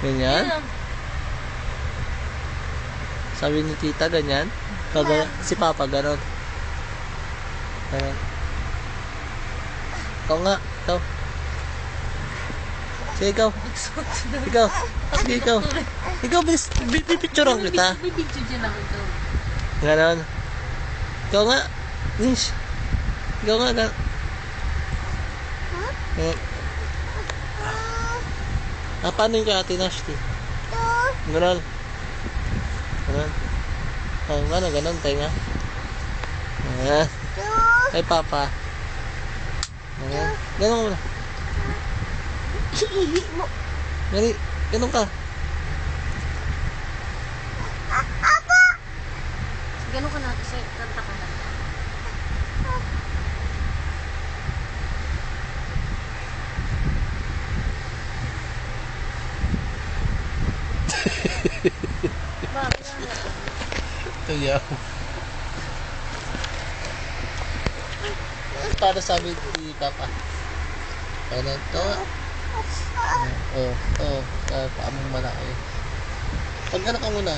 Ganyan? Sabi ni tita, ganyan? Si papa, ganon. Ganon. Ikaw nga, ikaw. Sige, ikaw. Ikaw. Sige, ikaw. Ikaw, pipicturean kita. Bibidyo dyan ako ito. Ganon. Ikaw nga. Nish. Ikaw nga, ganon. Paano yung kay Ate Nashti? Ganon. Ganon. Oh, ganon, ganon, tayo nga. Ganon. Kay Papa. Ganon. Ganon muna. Gali, ganon ka. Gano'n ka na, kasi kanta ka na. Bakit na? Tuyaw. Para sabi ni Papa. Ganon to. Oh, paamong malaki. Pag gano'n ka muna.